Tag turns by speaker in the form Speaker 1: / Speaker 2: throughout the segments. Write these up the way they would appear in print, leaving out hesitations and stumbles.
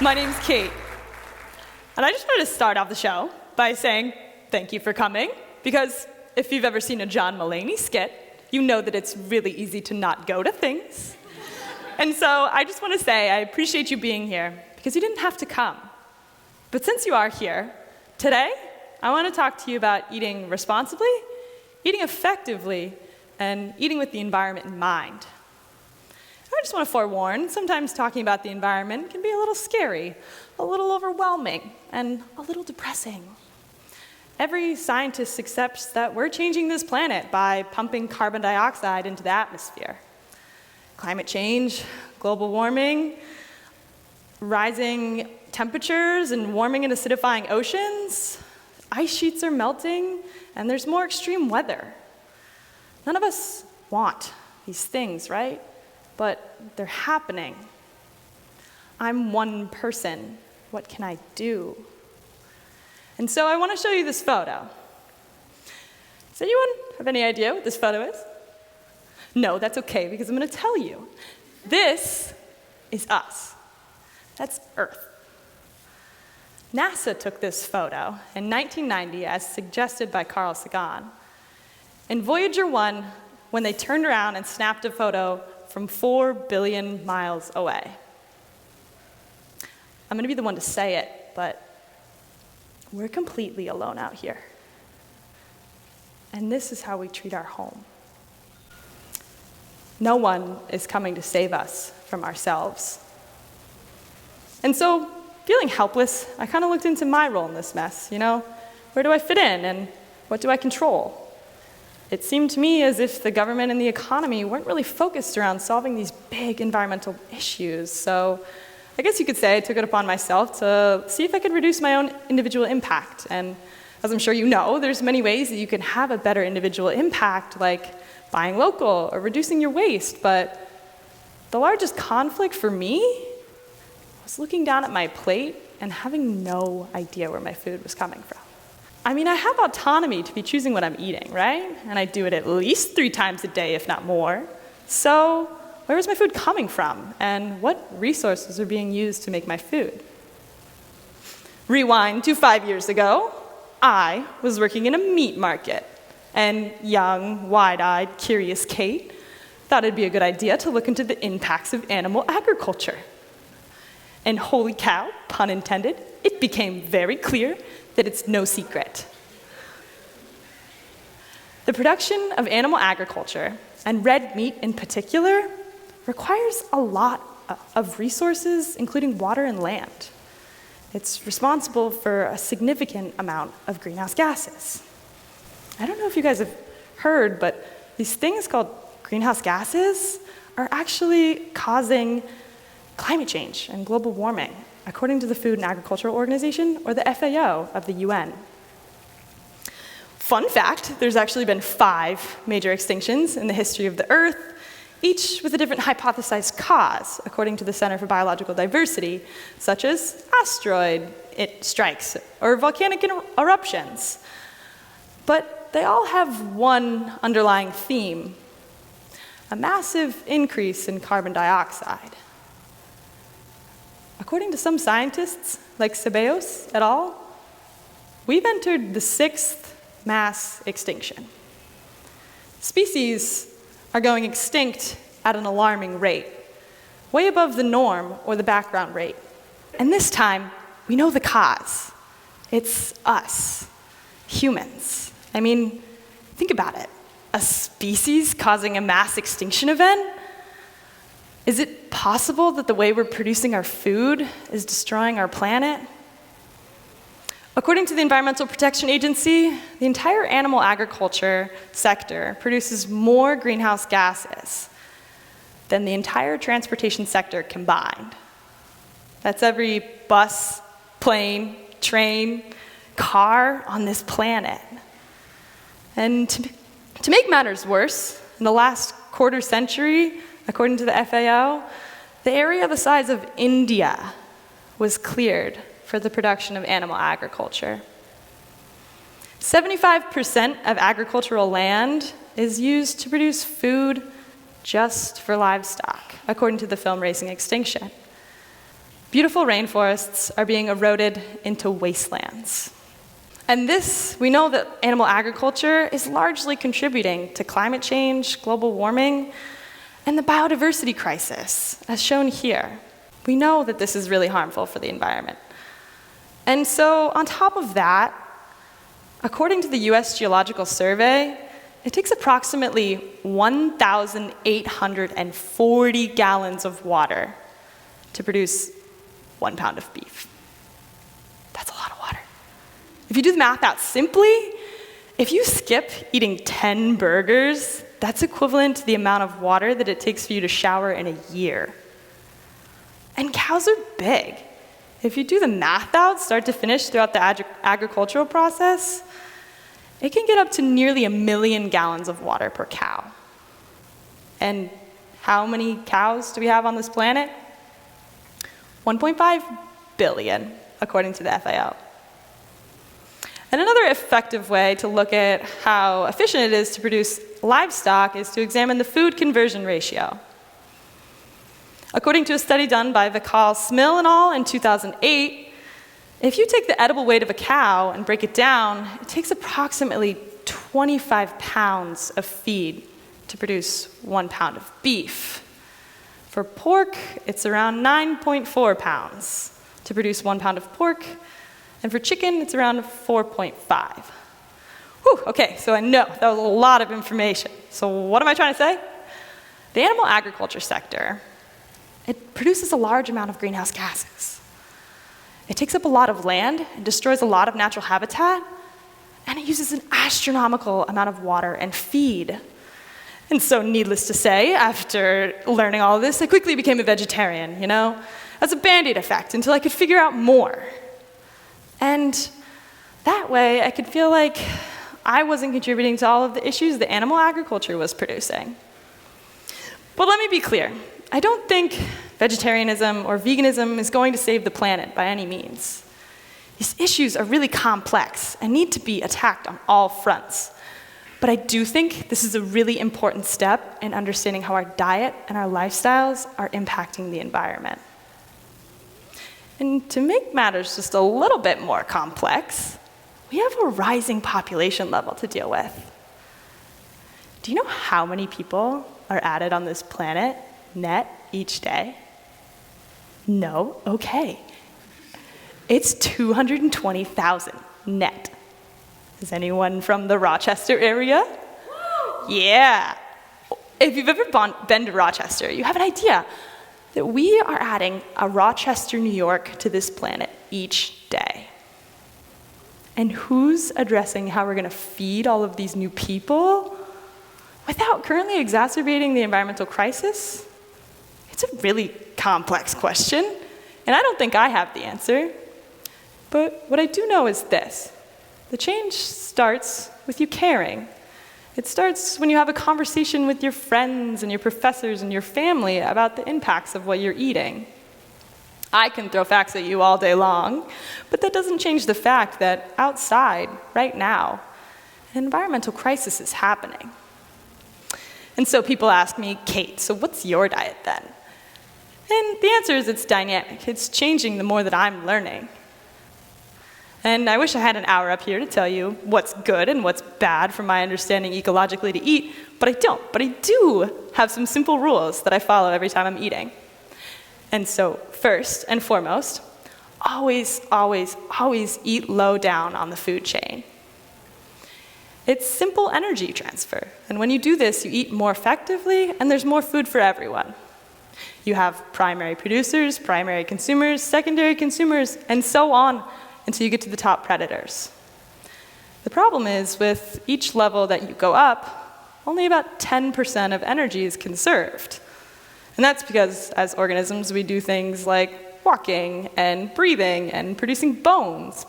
Speaker 1: My name's Kate, and I just wanted to start off the show by saying thank you for coming, because if you've ever seen a John Mulaney skit, you know that it's really easy to not go to things. And so I just want to say I appreciate you being here, because you didn't have to come. But since you are here, today I want to talk to you about eating responsibly, eating effectively, and eating with the environment in mind. I just want to forewarn, sometimes talking about the environment can be a little scary, a little overwhelming, and a little depressing. Every scientist accepts that we're changing this planet by pumping carbon dioxide into the atmosphere. Climate change, global warming, rising temperatures and warming and acidifying oceans, ice sheets are melting, and there's more extreme weather. None of us want these things, right? But they're happening. I'm one person. What can I do? And so I want to show you this photo. Does anyone have any idea what this photo is? No, that's okay, because I'm going to tell you. This is us. That's Earth. NASA took this photo in 1990 as suggested by Carl Sagan. In Voyager 1, when they turned around and snapped a photo from 4 billion miles away. I'm going to be the one to say it, but we're completely alone out here. And this is how we treat our home. No one is coming to save us from ourselves. And so, feeling helpless, I kind of looked into my role in this mess, Where do I fit in, and what do I control? It seemed to me as if the government and the economy weren't really focused around solving these big environmental issues. So I guess you could say I took it upon myself to see if I could reduce my own individual impact. And as I'm sure you know, there's many ways that you can have a better individual impact, like buying local or reducing your waste. But the largest conflict for me was looking down at my plate and having no idea where my food was coming from. I mean, I have autonomy to be choosing what I'm eating, right? And I do it at least 3 times a day, if not more. So where is my food coming from? And what resources are being used to make my food? Rewind to 5 years ago, I was working in a meat market. And young, wide-eyed, curious Kate thought it'd be a good idea to look into the impacts of animal agriculture. And holy cow, pun intended, it became very clear that it's no secret. The production of animal agriculture, and red meat in particular, requires a lot of resources, including water and land. It's responsible for a significant amount of greenhouse gases. I don't know if you guys have heard, but these things called greenhouse gases are actually causing climate change and global warming, according to the Food and Agriculture Organization, or the FAO of the UN. Fun fact, there's actually been 5 major extinctions in the history of the Earth, each with a different hypothesized cause, according to the Center for Biological Diversity, such as asteroid strikes or volcanic eruptions. But they all have one underlying theme: a massive increase in carbon dioxide. According to some scientists, like Ceballos et al., we've entered the 6th mass extinction. Species are going extinct at an alarming rate, way above the norm or the background rate. And this time, we know the cause. It's us, humans. I mean, think about it. A species causing a mass extinction event? Is it possible that the way we're producing our food is destroying our planet? According to the Environmental Protection Agency, the entire animal agriculture sector produces more greenhouse gases than the entire transportation sector combined. That's every bus, plane, train, car on this planet. And to make matters worse, in the last quarter century, according to the FAO, the area the size of India was cleared for the production of animal agriculture. 75% of agricultural land is used to produce food just for livestock, according to the film Racing Extinction. Beautiful rainforests are being eroded into wastelands. And this, we know that animal agriculture is largely contributing to climate change, global warming, and the biodiversity crisis, as shown here. We know that this is really harmful for the environment. And so, on top of that, according to the US Geological Survey, it takes approximately 1,840 gallons of water to produce 1 pound of beef. That's a lot of water. If you do the math out simply, if you skip eating 10 burgers, that's equivalent to the amount of water that it takes for you to shower in a year. And cows are big. If you do the math out, start to finish throughout the agricultural process, it can get up to nearly 1 million gallons of water per cow. And how many cows do we have on this planet? 1.5 billion, according to the FAO. And another effective way to look at how efficient it is to produce livestock is to examine the food conversion ratio. According to a study done by Vikal Smil et al. In 2008, if you take the edible weight of a cow and break it down, it takes approximately 25 pounds of feed to produce 1 pound of beef. For pork, it's around 9.4 pounds to produce 1 pound of pork, and for chicken, it's around 4.5. Whew, okay, so I know that was a lot of information. So what am I trying to say? The animal agriculture sector, it produces a large amount of greenhouse gases. It takes up a lot of land, it destroys a lot of natural habitat, and it uses an astronomical amount of water and feed. And so, needless to say, after learning all of this, I quickly became a vegetarian, as a Band-Aid effect, until I could figure out more. And that way, I could feel like I wasn't contributing to all of the issues that animal agriculture was producing. But let me be clear. I don't think vegetarianism or veganism is going to save the planet by any means. These issues are really complex and need to be attacked on all fronts. But I do think this is a really important step in understanding how our diet and our lifestyles are impacting the environment. And to make matters just a little bit more complex, we have a rising population level to deal with. Do you know how many people are added on this planet net each day? No? Okay. It's 220,000 net. Is anyone from the Rochester area? Yeah. If you've ever been to Rochester, you have an idea that we are adding a Rochester, New York to this planet each day. And who's addressing how we're going to feed all of these new people without currently exacerbating the environmental crisis? It's a really complex question, and I don't think I have the answer. But what I do know is this. The change starts with you caring. It starts when you have a conversation with your friends and your professors and your family about the impacts of what you're eating. I can throw facts at you all day long, but that doesn't change the fact that outside, right now, an environmental crisis is happening. And so people ask me, Kate, so what's your diet then? And the answer is it's dynamic. It's changing the more that I'm learning. And I wish I had an hour up here to tell you what's good and what's bad from my understanding ecologically to eat, but I don't. But I do have some simple rules that I follow every time I'm eating. And so first and foremost, always, always, always eat low down on the food chain. It's simple energy transfer. And when you do this, you eat more effectively, and there's more food for everyone. You have primary producers, primary consumers, secondary consumers, and so on until you get to the top predators. The problem is, with each level that you go up, only about 10% of energy is conserved. And that's because, as organisms, we do things like walking and breathing and producing bones.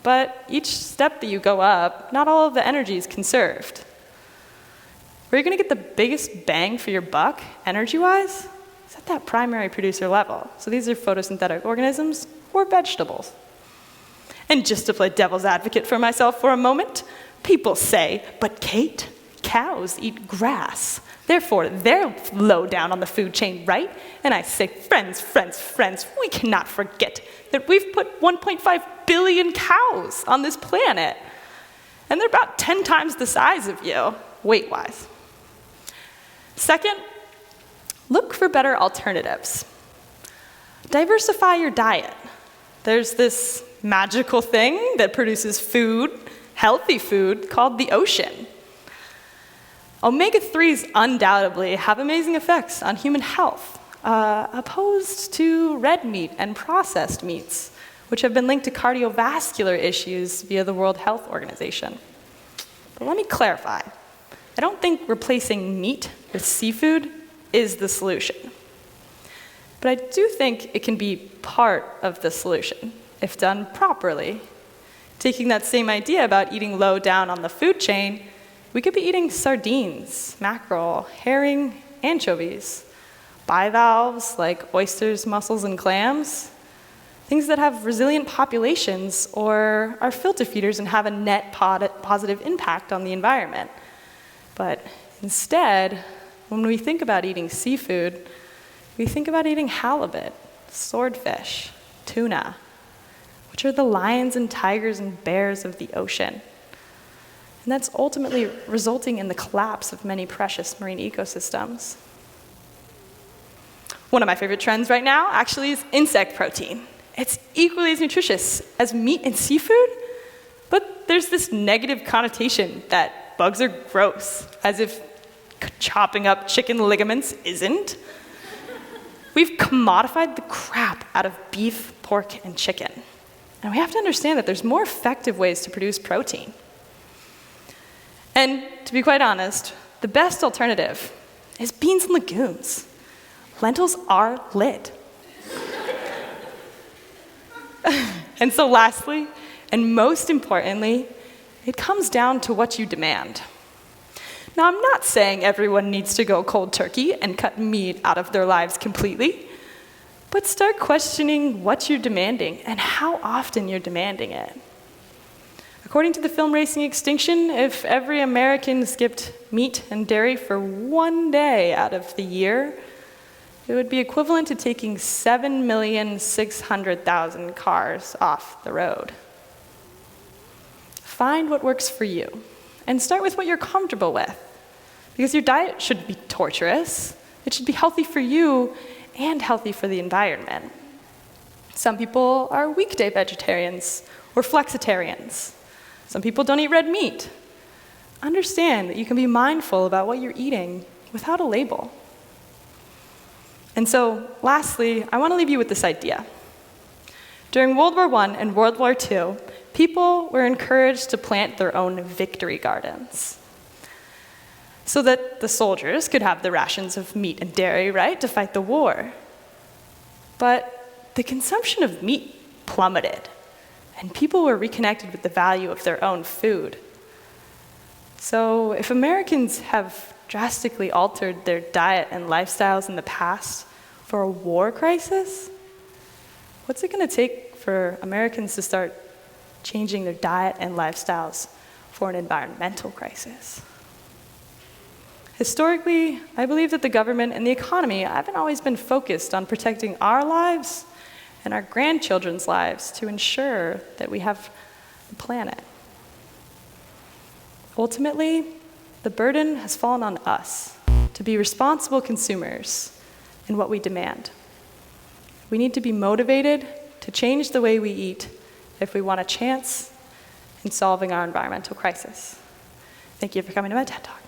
Speaker 1: But each step that you go up, not all of the energy is conserved. Where you're going to get the biggest bang for your buck, energy-wise, is at that primary producer level. So these are photosynthetic organisms or vegetables. And just to play devil's advocate for myself for a moment, people say, but Kate, cows eat grass. Therefore, they're low down on the food chain, right? And I say, friends, we cannot forget that we've put 1.5 billion cows on this planet. And they're about 10 times the size of you, weight-wise. Second, look for better alternatives. Diversify your diet. There's this magical thing that produces food, healthy food, called the ocean. Omega-3s undoubtedly have amazing effects on human health, opposed to red meat and processed meats, which have been linked to cardiovascular issues via the World Health Organization. But let me clarify. I don't think replacing meat with seafood is the solution. But I do think it can be part of the solution, if done properly. Taking that same idea about eating low down on the food chain, we could be eating sardines, mackerel, herring, anchovies, bivalves like oysters, mussels, and clams, things that have resilient populations or are filter feeders and have a net positive impact on the environment. But instead, when we think about eating seafood, we think about eating halibut, swordfish, tuna, which are the lions and tigers and bears of the ocean. And that's ultimately resulting in the collapse of many precious marine ecosystems. One of my favorite trends right now actually is insect protein. It's equally as nutritious as meat and seafood, but there's this negative connotation that bugs are gross, as if chopping up chicken ligaments isn't. We've commodified the crap out of beef, pork, and chicken. And we have to understand that there's more effective ways to produce protein. And to be quite honest, the best alternative is beans and legumes. Lentils are lit. And so lastly, and most importantly, it comes down to what you demand. Now, I'm not saying everyone needs to go cold turkey and cut meat out of their lives completely, but start questioning what you're demanding and how often you're demanding it. According to the film Racing Extinction, if every American skipped meat and dairy for 1 day out of the year, it would be equivalent to taking 7,600,000 cars off the road. Find what works for you, and start with what you're comfortable with. Because your diet shouldn't be torturous. It should be healthy for you and healthy for the environment. Some people are weekday vegetarians or flexitarians. Some people don't eat red meat. Understand that you can be mindful about what you're eating without a label. And so, lastly, I want to leave you with this idea. During World War I and World War II, people were encouraged to plant their own victory gardens so that the soldiers could have the rations of meat and dairy, right, to fight the war. But the consumption of meat plummeted, and people were reconnected with the value of their own food. So if Americans have drastically altered their diet and lifestyles in the past for a war crisis, what's it going to take for Americans to start changing their diet and lifestyles for an environmental crisis? Historically, I believe that the government and the economy haven't always been focused on protecting our lives and our grandchildren's lives to ensure that we have the planet. Ultimately, the burden has fallen on us to be responsible consumers in what we demand. We need to be motivated to change the way we eat if we want a chance in solving our environmental crisis. Thank you for coming to my TED Talk.